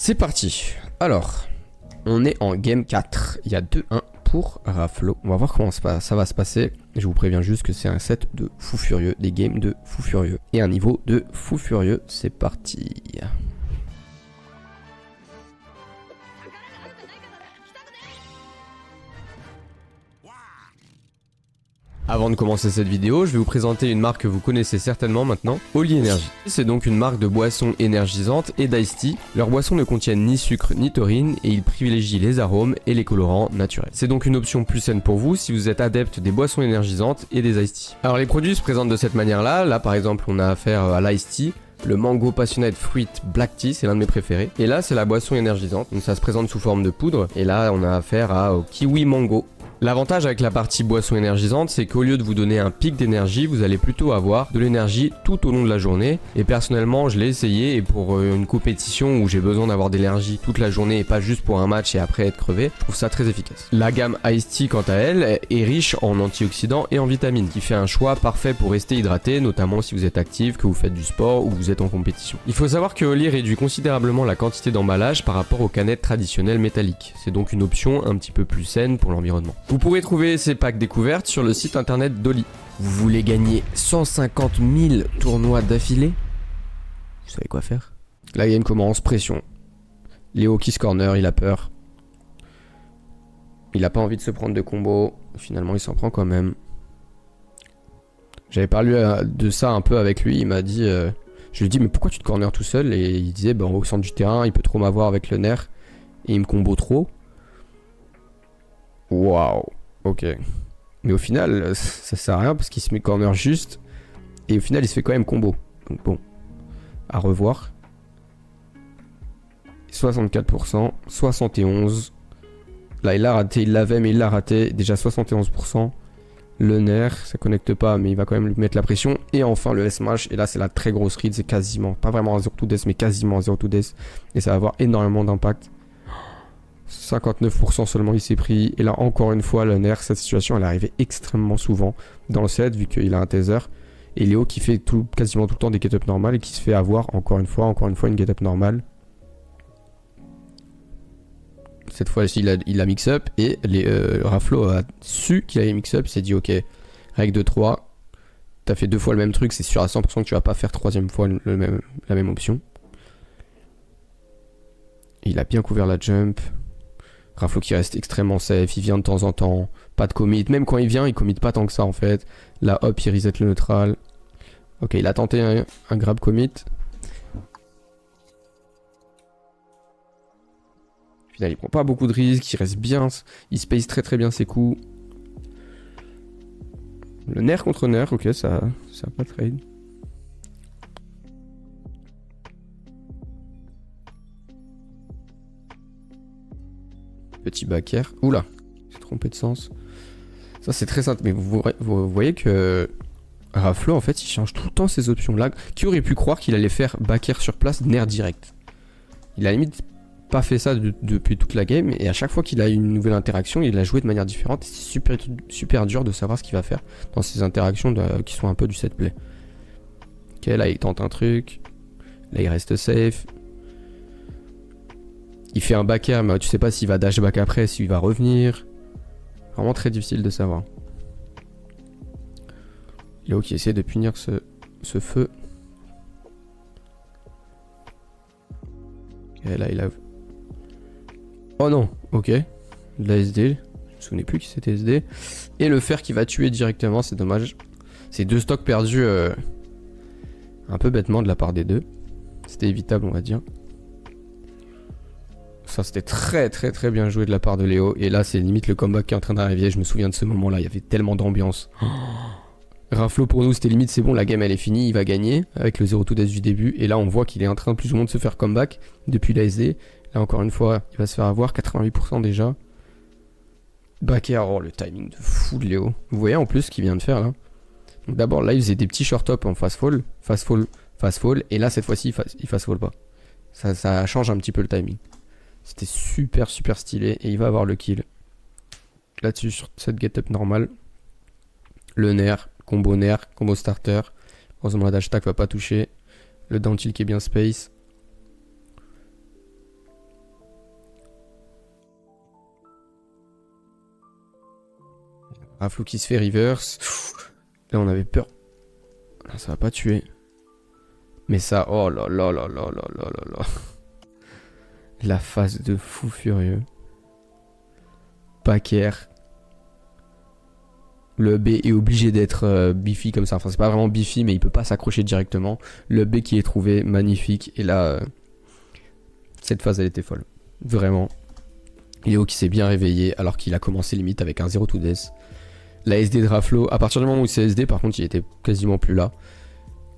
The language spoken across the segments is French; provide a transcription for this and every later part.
C'est parti. Alors, on est en game 4. Il y a 2-1 pour Raflo. On va voir comment ça va se passer. Je vous préviens juste que c'est un set de fou furieux, des games de fou furieux. Et un niveau de fou furieux. C'est parti. Avant de commencer cette vidéo, je vais vous présenter une marque que vous connaissez certainement maintenant, Holy Energy. C'est donc une marque de boissons énergisantes et d'Ice Tea. Leurs boissons ne contiennent ni sucre ni taurine et ils privilégient les arômes et les colorants naturels. C'est donc une option plus saine pour vous si vous êtes adepte des boissons énergisantes et des Ice Tea. Alors les produits se présentent de cette manière-là. Là par exemple on a affaire à l'Ice Tea. Le Mango Passionate Fruit Black Tea, c'est l'un de mes préférés. Et là c'est la boisson énergisante, donc ça se présente sous forme de poudre. Et là on a affaire au Kiwi Mango. L'avantage avec la partie boisson énergisante, c'est qu'au lieu de vous donner un pic d'énergie, vous allez plutôt avoir de l'énergie tout au long de la journée. Et personnellement, je l'ai essayé et pour une compétition où j'ai besoin d'avoir de l'énergie toute la journée et pas juste pour un match et après être crevé, je trouve ça très efficace. La gamme Ice Tea, quant à elle, est riche en antioxydants et en vitamines, qui fait un choix parfait pour rester hydraté, notamment si vous êtes actif, que vous faites du sport ou que vous êtes en compétition. Il faut savoir que Holy réduit considérablement la quantité d'emballage par rapport aux canettes traditionnelles métalliques. C'est donc une option un petit peu plus saine pour l'environnement. Vous pourrez trouver ces packs découvertes sur le site internet d'Holy. Vous voulez gagner 150 000 tournois d'affilée? Vous savez quoi faire? La game commence, pression. Léo kiss corner, il a peur. Il a pas envie de se prendre de combo. Finalement, il s'en prend quand même. J'avais parlé de ça un peu avec lui. Il m'a dit... je lui ai dit, mais pourquoi tu te corners tout seul? Et il disait, au centre du terrain, il peut trop m'avoir avec le nerf. Et il me combo trop. Waouh. Ok. Mais au final, ça sert à rien parce qu'il se met corner juste. Et au final, il se fait quand même combo. Donc bon. À revoir. 64%. 71%. Là, il l'a raté. Il l'avait, mais il l'a raté. Déjà 71%. Le nerf, ça connecte pas, mais il va quand même lui mettre la pression. Et enfin, le S-Smash. Et là, c'est la très grosse read. C'est quasiment, pas vraiment un 0-to death, mais quasiment un 0-to death. Et ça va avoir énormément d'impact. 59% seulement il s'est pris. Et là encore une fois le nerf, cette situation elle est arrivée extrêmement souvent dans le set vu qu'il a un taser. Et Léo qui fait quasiment tout le temps des get-up normales et qui se fait avoir encore une fois une get-up normale. Cette fois-ci il a mix-up et Raflo a su qu'il avait mix-up. Il s'est dit ok, règle de 3, t'as fait 2 fois le même truc, c'est sûr à 100% que tu vas pas faire 3ème fois la même option. Il a bien couvert la jump. Raflo qui reste extrêmement safe, il vient de temps en temps, pas de commit, même quand il vient il commit pas tant que ça en fait. Là hop il reset le neutral. Ok il a tenté un grab commit. Au final il prend pas beaucoup de risques, il reste bien, il space très bien ses coups. Le nerf contre nerf, ok ça a pas trade. Petit back air. Oula, j'ai trompé de sens. Ça c'est très simple. Mais vous voyez que Raflo en fait il change tout le temps ses options là. Qui aurait pu croire qu'il allait faire back air sur place, nerf direct? Il a limite pas fait ça depuis toute la game. Et à chaque fois qu'il a une nouvelle interaction, il a joué de manière différente. C'est super dur de savoir ce qu'il va faire dans ces interactions qui sont un peu du set play. Ok là il tente un truc. Là il reste safe. Il fait un back air, mais tu sais pas s'il va dash back après, s'il va revenir. Vraiment très difficile de savoir. Léo qui essaie de punir ce feu. Et là il a... Oh non, ok. De la SD. Je me souvenais plus qui c'était SD. Et le fer qui va tuer directement, c'est dommage. C'est 2 stocks perdus un peu bêtement de la part des deux. C'était évitable on va dire. Ça c'était très bien joué de la part de Léo. Et là c'est limite le comeback qui est en train d'arriver. Je me souviens de ce moment là, il y avait tellement d'ambiance. Raflo pour nous c'était limite c'est bon, la game elle est finie, il va gagner avec le 0-to death du début. Et là on voit qu'il est en train plus ou moins de se faire comeback depuis la SD. Là encore une fois il va se faire avoir, 88% déjà. Back air, oh le timing de fou de Léo. Vous voyez en plus ce qu'il vient de faire là. Donc d'abord là il faisait des petits short up en fast fall. Et là cette fois-ci il fast fall pas. Ça change un petit peu le timing. C'était super stylé et il va avoir le kill. Là-dessus sur cette get-up normale. Le nerf, combo starter. Heureusement la dash attack va pas toucher. Le down tilt qui est bien space. Raflo qui se fait reverse. Là on avait peur. Là, ça va pas tuer. Mais ça, oh là là là là là là là là. La phase de fou furieux. Packer. Le B est obligé d'être biffy comme ça. Enfin, c'est pas vraiment biffy, mais il peut pas s'accrocher directement. Le B qui est trouvé, magnifique. Et là, cette phase, elle était folle. Vraiment. Léo qui s'est bien réveillé alors qu'il a commencé limite avec un 0 to death. La SD de Raflo, à partir du moment où c'est SD, par contre, il était quasiment plus là.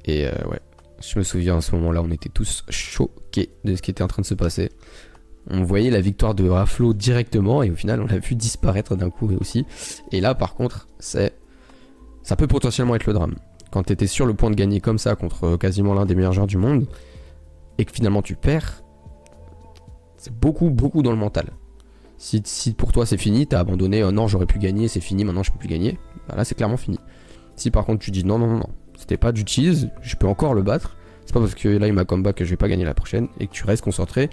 Et ouais, je me souviens à ce moment-là, on était tous choqués de ce qui était en train de se passer. On voyait la victoire de Raflo directement et au final, on l'a vu disparaître d'un coup aussi. Et là, par contre, ça peut potentiellement être le drame. Quand t'étais sur le point de gagner comme ça contre quasiment l'un des meilleurs joueurs du monde et que finalement tu perds, c'est beaucoup dans le mental. Si pour toi c'est fini, t'as abandonné, non j'aurais pu gagner, c'est fini, maintenant je peux plus gagner, bah là c'est clairement fini. Si par contre tu dis non, c'était pas du cheese, je peux encore le battre, c'est pas parce que là il m'a comeback que je vais pas gagner la prochaine, et que tu restes concentré,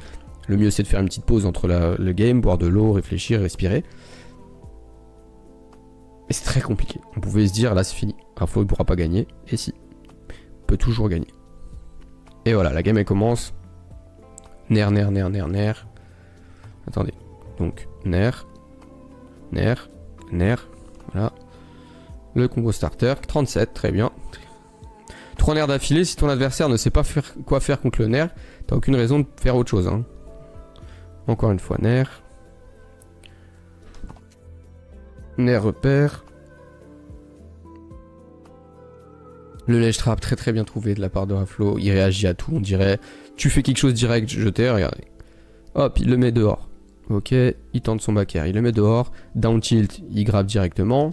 le mieux c'est de faire une petite pause entre le game, boire de l'eau, réfléchir, respirer. Mais c'est très compliqué, on pouvait se dire là c'est fini, Raflo il pourra pas gagner, et si, on peut toujours gagner. Et voilà, la game elle commence, nerf, attendez. Donc, nerf, voilà. Le combo starter, 37, très bien. 3 nerfs d'affilée, si ton adversaire ne sait pas quoi faire contre le nerf, t'as aucune raison de faire autre chose. Hein. Encore une fois, nerf. Nerf repère. Le ledge trap, très bien trouvé de la part de Raflo. Il réagit à tout, on dirait. Tu fais quelque chose direct, je t'ai, regardez. Hop, il le met dehors. Ok, il tente son back air, il le met dehors. Down tilt, il grab directement.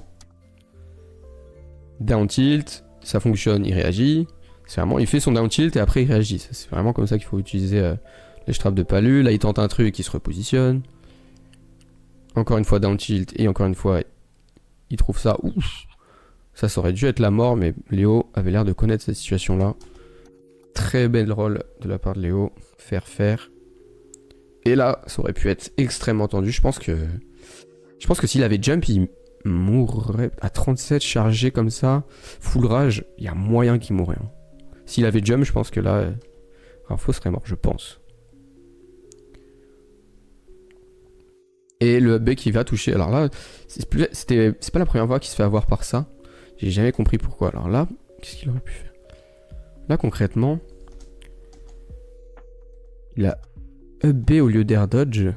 Down tilt, ça fonctionne, il réagit. C'est vraiment, il fait son down tilt et après il réagit. C'est vraiment comme ça qu'il faut utiliser les traps de Palu. Là, il tente un truc, il se repositionne. Encore une fois down tilt et encore une fois, il trouve ça. Ouf, ça aurait dû être la mort, mais Léo avait l'air de connaître cette situation-là. Très belle roll de la part de Léo. Faire. Et là, ça aurait pu être extrêmement tendu. Je pense que s'il avait jump, il mourrait à 37 chargé comme ça. Full rage, il y a moyen qu'il mourrait. Hein. S'il avait jump, je pense que là, Raflo serait mort, je pense. Et le B qui va toucher. Alors là, c'est pas la première fois qu'il se fait avoir par ça. J'ai jamais compris pourquoi. Alors là, qu'est-ce qu'il aurait pu faire? Là, concrètement, il a up B au lieu d'air dodge.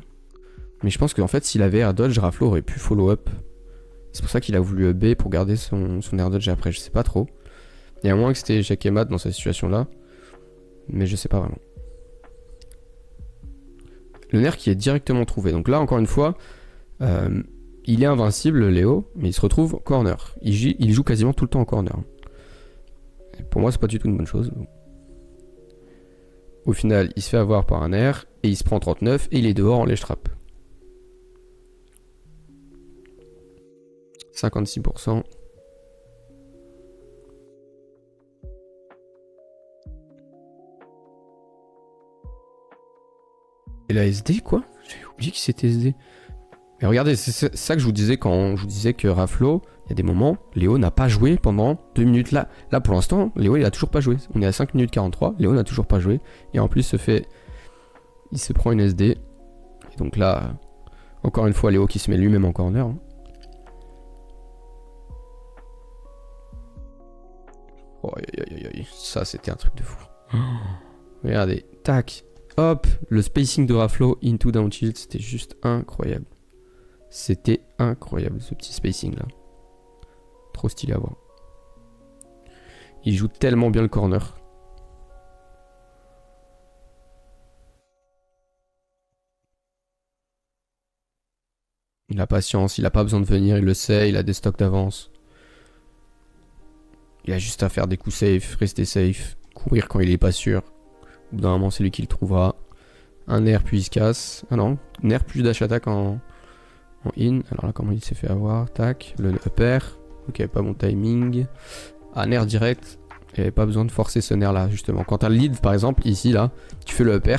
Mais je pense qu'en fait, s'il avait air dodge, Raflo aurait pu follow up. C'est pour ça qu'il a voulu up B pour garder son air dodge après. Je sais pas trop. Il y a moins que c'était Jacques et Matt dans cette situation-là. Mais je sais pas vraiment. Le nerf qui est directement trouvé. Donc là, encore une fois, il est invincible, Léo, mais il se retrouve corner. Il joue quasiment tout le temps en corner. Et pour moi, c'est pas du tout une bonne chose. Au final, il se fait avoir par un nerf et il se prend 39 et il est dehors en ledge trap. 56%. Et la SD quoi? J'ai oublié que c'était SD. Mais regardez, c'est ça que je vous disais quand je vous disais que Raflo, il y a des moments, Léo n'a pas joué pendant 2 minutes là. Là pour l'instant, Léo il a toujours pas joué. On est à 5 minutes 43, Léo n'a toujours pas joué. Et en plus il se prend une SD. Et donc là, encore une fois Léo qui se met lui-même en corner. Hein. Oh, ça c'était un truc de fou. Regardez, tac, hop, le spacing de Raflo into down tilt, c'était juste incroyable. C'était incroyable ce petit spacing là. Trop stylé à voir. Il joue tellement bien le corner. Il a patience, il a pas besoin de venir, il le sait, il a des stocks d'avance. Il a juste à faire des coups safe, rester safe, courir quand il est pas sûr. Au bout d'un moment, c'est lui qui le trouvera. Un nerf puis il se casse. Ah non, nerf plus dash attack en in. Alors là, comment il s'est fait avoir? Tac, le upper. Ok, pas bon timing. Ah, nerf direct. Il n'y avait pas besoin de forcer ce nerf là, justement. Quand t'as le lead, par exemple, ici, là, tu fais le upper,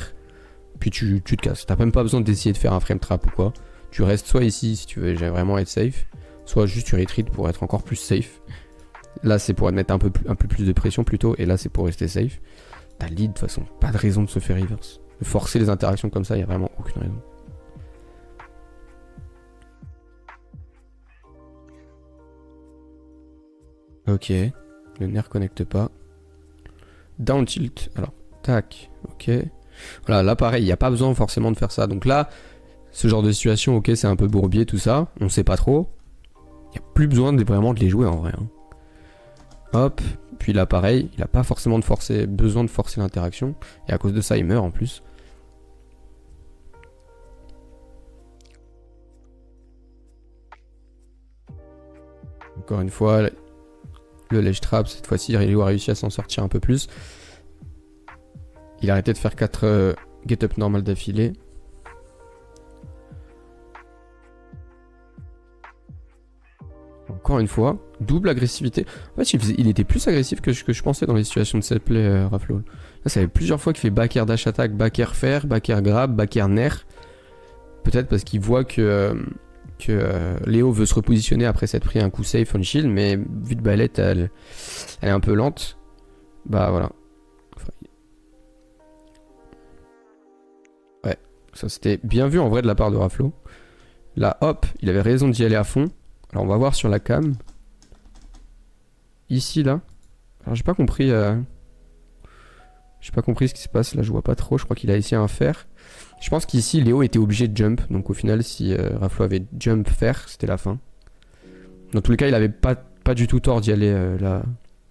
puis tu te casses. T'as même pas besoin d'essayer de faire un frame trap ou quoi. Tu restes soit ici si tu veux vraiment être safe, soit juste tu retreat pour être encore plus safe. Là c'est pour mettre un peu plus de pression plutôt, et là c'est pour rester safe. T'as lead de toute façon, pas de raison de se faire reverse. De forcer les interactions comme ça, il y a vraiment aucune raison. Ok, le nerf connecte pas. Down tilt, alors, tac, ok. Voilà, là pareil, il n'y a pas besoin forcément de faire ça. Donc là, ce genre de situation, ok, c'est un peu bourbier tout ça, on sait pas trop. Il n'y a plus besoin vraiment de les jouer en vrai. Hein. Hop, puis là pareil, il n'a pas forcément besoin de forcer l'interaction. Et à cause de ça, il meurt en plus. Encore une fois, le ledge trap, cette fois-ci, il a réussi à s'en sortir un peu plus. Il a arrêté de faire 4 get up normal d'affilée. Encore une fois, double agressivité. En fait, il était plus agressif que je pensais dans les situations de set play, Raflo. Là, ça fait plusieurs fois qu'il fait back air dash attack, back air fer, back air grab, back air nerf. Peut-être parce qu'il voit que Léo veut se repositionner après s'être pris un coup safe on shield, mais vu de Balette, elle est un peu lente. Bah voilà. Ouais, ça c'était bien vu en vrai de la part de Raflo. Là, hop, il avait raison d'y aller à fond. Alors on va voir sur la cam. Ici là. Alors j'ai pas compris. J'ai pas compris ce qui se passe. Là je vois pas trop. Je crois qu'il a essayé un fer. Je pense qu'ici Léo était obligé de jump. Donc au final si Raflo avait jump fer, c'était la fin. Dans tous les cas il avait pas du tout tort d'y aller là.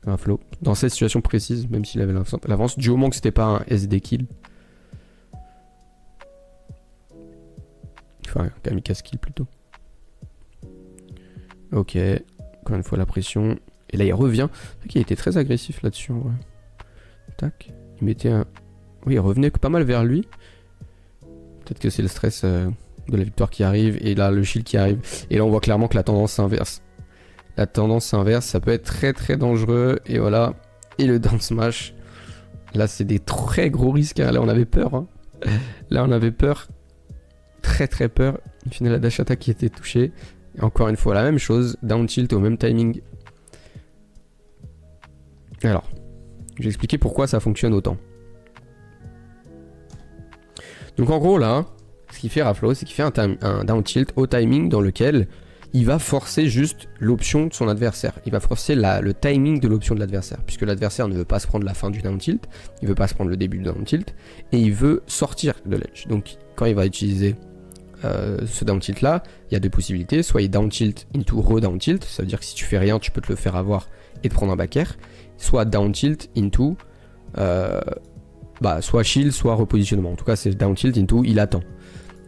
Raflo. Dans cette situation précise, même s'il avait l'avance. Du moment que c'était pas un SD kill. Enfin un kamikaze kill plutôt. Ok, encore une fois la pression. Et là il revient. Il était très agressif là-dessus en vrai. Tac. Il mettait un... Oui, il revenait pas mal vers lui. Peut-être que c'est le stress de la victoire qui arrive. Et là le shield qui arrive. Et là on voit clairement que la tendance s'inverse. La tendance s'inverse, ça peut être très très dangereux. Et voilà. Et le down smash. Là c'est des très gros risques. Hein. Là on avait peur. Hein. Là on avait peur. Très très peur. Il finit la dash attack qui était touchée. Et encore une fois la même chose, down tilt au même timing. Alors, je vais expliquer pourquoi ça fonctionne autant. Donc en gros là, ce qu'il fait Raflo, c'est qu'il fait un down tilt au timing dans lequel il va forcer juste l'option de son adversaire. Il va forcer le timing de l'option de l'adversaire, puisque l'adversaire ne veut pas se prendre la fin du down tilt, il veut pas se prendre le début du down tilt, et il veut sortir de l'edge. Donc quand il va utiliser ce down tilt là, il y a deux possibilités, soit il down tilt into re down tilt, ça veut dire que si tu fais rien tu peux te le faire avoir et te prendre un back air, soit down tilt into soit shield soit repositionnement, en tout cas c'est down tilt into il attend.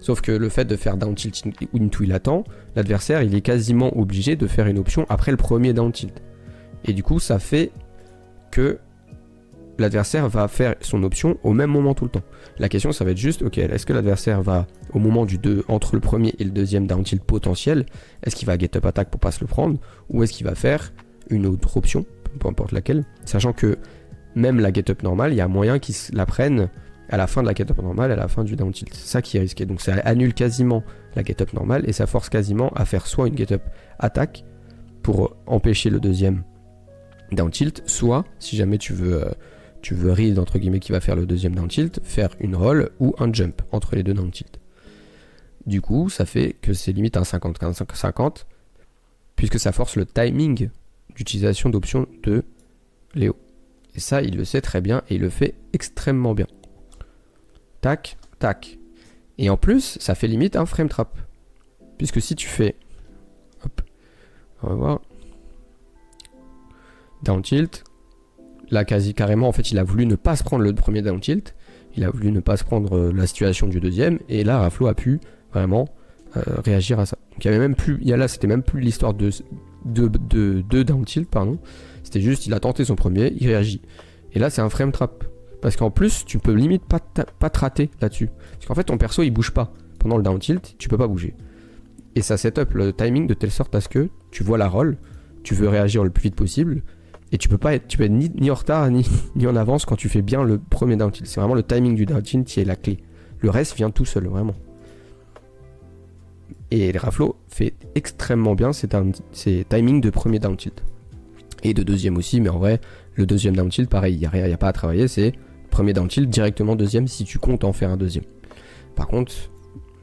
Sauf que le fait de faire down tilt into il attend, l'adversaire il est quasiment obligé de faire une option après le premier down tilt, et du coup ça fait que l'adversaire va faire son option au même moment tout le temps. La question ça va être juste, ok, est-ce que l'adversaire va au moment entre le premier et le deuxième down tilt potentiel, est-ce qu'il va get up attack pour pas se le prendre, ou est-ce qu'il va faire une autre option, peu importe laquelle, sachant que même la get up normale, il y a moyen qu'il la prenne à la fin de la get up normale, à la fin du down tilt. C'est ça qui est risqué. Donc ça annule quasiment la get up normale et ça force quasiment à faire soit une get up attack pour empêcher le deuxième down tilt, soit si jamais tu veux read entre guillemets qui va faire le deuxième down tilt, faire une roll ou un jump entre les deux down tilt. Du coup, ça fait que c'est limite un 50-50 puisque ça force le timing d'utilisation d'options de Léo. Et ça, il le sait très bien et il le fait extrêmement bien. Tac, tac. Et en plus, ça fait limite un frame trap. Puisque si tu fais... Hop, on va voir. Down tilt. Là, carrément, en fait, il a voulu ne pas se prendre le premier down tilt. Il a voulu ne pas se prendre la situation du deuxième. Et là, Raflo a pu vraiment réagir à ça. Donc, il y avait même plus... Là, c'était même plus l'histoire de down tilt, pardon. C'était juste, il a tenté son premier, il réagit. Et là, c'est un frame trap. Parce qu'en plus, tu peux limite pas te rater là-dessus. Parce qu'en fait, ton perso, il bouge pas. Pendant le down tilt, tu peux pas bouger. Et ça set up le timing de telle sorte à ce que tu vois la roll, tu veux réagir le plus vite possible, et tu peux être ni en retard, ni en avance quand tu fais bien le premier down tilt. C'est vraiment le timing du down tilt qui est la clé. Le reste vient tout seul, vraiment. Et Raflo fait extrêmement bien ses timings de premier down tilt. Et de deuxième aussi, mais en vrai, le deuxième down tilt, pareil, il n'y a pas à travailler, c'est premier down tilt, directement deuxième si tu comptes en faire un deuxième. Par contre,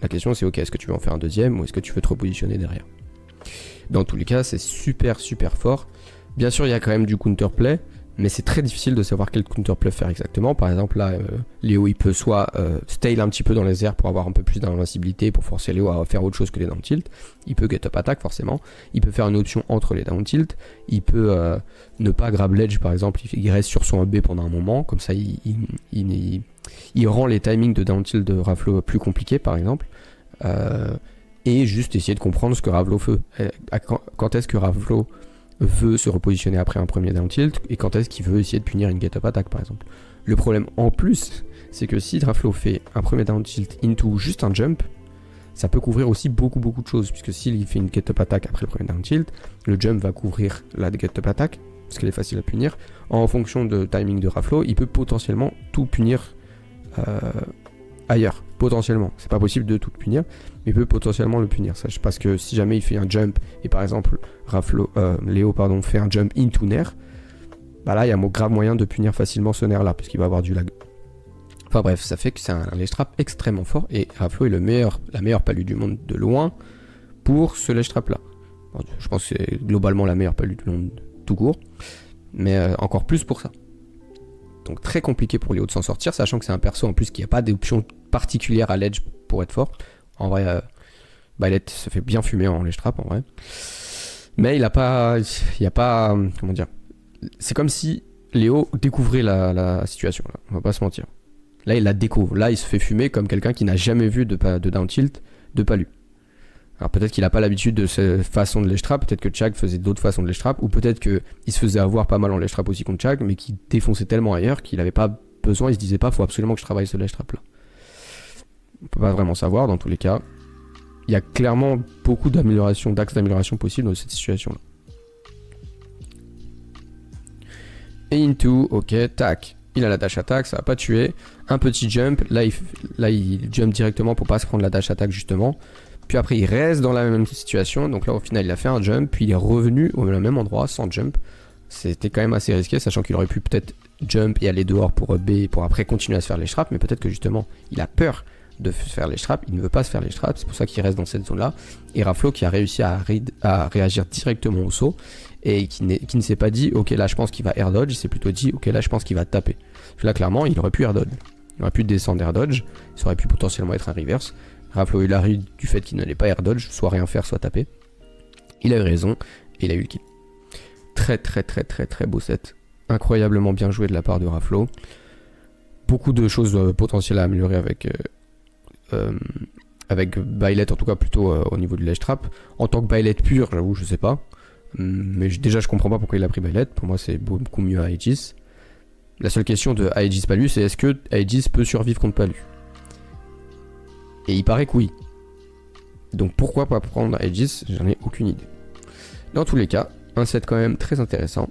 la question c'est ok, est-ce que tu veux en faire un deuxième ou est-ce que tu veux te repositionner derrière? Dans tous les cas, c'est super fort. Bien sûr, il y a quand même du counterplay, mais c'est très difficile de savoir quel counterplay faire exactement. Par exemple, là, Léo, il peut soit stale un petit peu dans les airs pour avoir un peu plus d'invincibilité, pour forcer Léo à faire autre chose que les down tilt. Il peut get up attack, forcément. Il peut faire une option entre les down tilt. Il peut ne pas grab ledge, par exemple. Il reste sur son AB pendant un moment. Comme ça, il rend les timings de down tilt de Raflo plus compliqués, par exemple. Et juste essayer de comprendre ce que Raflo fait. Quand est-ce que Raflo veut se repositionner après un premier down tilt et quand est-ce qu'il veut essayer de punir une get up attack par exemple. Le problème en plus, c'est que si Raflo fait un premier down tilt into juste un jump, ça peut couvrir aussi beaucoup de choses, puisque s'il fait une get up attack après le premier down tilt, le jump va couvrir la get up attack parce qu'elle est facile à punir. En fonction de timing de Raflo, il peut potentiellement tout punir ailleurs, potentiellement. C'est pas possible de tout punir, mais il peut potentiellement le punir. Parce que si jamais il fait un jump et par exemple Léo fait un jump into nerf, bah là il y a un grave moyen de punir facilement ce nerf là, puisqu'il va avoir du lag. Enfin bref, ça fait que c'est un ledge trap extrêmement fort et Raflo est la meilleure palue du monde de loin pour ce ledge trap là. Bon, je pense que c'est globalement la meilleure palue du monde tout court, mais encore plus pour ça. Donc très compliqué pour Léo de s'en sortir, sachant que c'est un perso en plus qui n'a pas d'option particulière à ledge pour être fort. En vrai, Byleth se fait bien fumer en ledge trap en vrai. Mais il n'y a pas, comment dire, c'est comme si Léo découvrait la situation, là. On va pas se mentir. Là il la découvre, là il se fait fumer comme quelqu'un qui n'a jamais vu de down tilt de palu. Alors peut-être qu'il n'a pas l'habitude de cette façon de ledge trap, peut-être que Chag faisait d'autres façons de ledge trap, ou peut-être qu'il se faisait avoir pas mal en ledge trap aussi contre Chag, mais qui défonçait tellement ailleurs qu'il n'avait pas besoin, il se disait pas faut absolument que je travaille ce ledge trap là. On peut pas vraiment savoir, dans tous les cas. Il y a clairement beaucoup d'améliorations, d'axes d'amélioration possibles dans cette situation là. Et into, ok, tac. Il a la dash attack, ça va pas tuer. Un petit jump, là il jump directement pour pas se prendre la dash attack justement. Puis après il reste dans la même situation, donc là au final il a fait un jump, puis il est revenu au même endroit sans jump. C'était quand même assez risqué, sachant qu'il aurait pu peut-être jump et aller dehors pour B, pour après continuer à se faire les traps, mais peut-être que justement il a peur de se faire les traps, il ne veut pas se faire les traps, c'est pour ça qu'il reste dans cette zone là. Et Raflo qui a réussi à réagir directement au saut, et qui ne s'est pas dit ok là je pense qu'il va air dodge, il s'est plutôt dit ok là je pense qu'il va taper. Là clairement il aurait pu air dodge, il aurait pu descendre air dodge, ça aurait pu potentiellement être un reverse. Raflo il a ri du fait qu'il n'allait pas air dodge, soit rien faire, soit taper. Il a eu raison et il a eu le kill. Très beau set. Incroyablement bien joué de la part de Raflo. Beaucoup de choses potentielles à améliorer avec Byleth, en tout cas plutôt au niveau du ledge trap. En tant que Byleth pur, j'avoue, je sais pas. Mais déjà je comprends pas pourquoi il a pris Byleth. Pour moi c'est beaucoup mieux à Aegis. La seule question de Aegis Palu, c'est est-ce que Aegis peut survivre contre Palu? Et il paraît que oui. Donc pourquoi pas prendre Aegis? J'en ai aucune idée. Dans tous les cas, un set quand même très intéressant.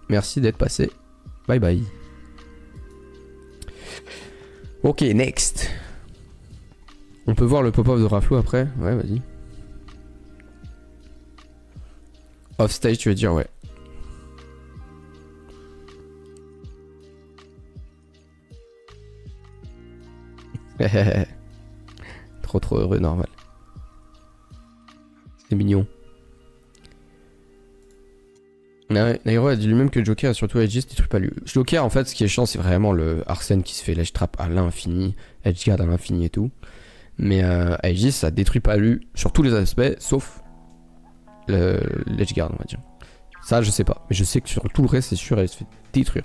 Merci d'être passé. Bye bye. Ok, next. On peut voir le pop-off de Raflo après? Ouais, vas-y. Off stage, tu veux dire, ouais. Trop heureux, normal. C'est mignon. Nairo a dit lui-même que Joker a surtout Aegis détruit pas lui. Joker, en fait, ce qui est chiant, c'est vraiment le Arsène qui se fait ledge trap à l'infini, edgeguard à l'infini et tout. Mais Aegis, ça détruit pas lui sur tous les aspects, sauf l'edgeguard, on va dire. Ça, je sais pas. Mais je sais que sur tout le reste, c'est sûr, elle se fait détruire.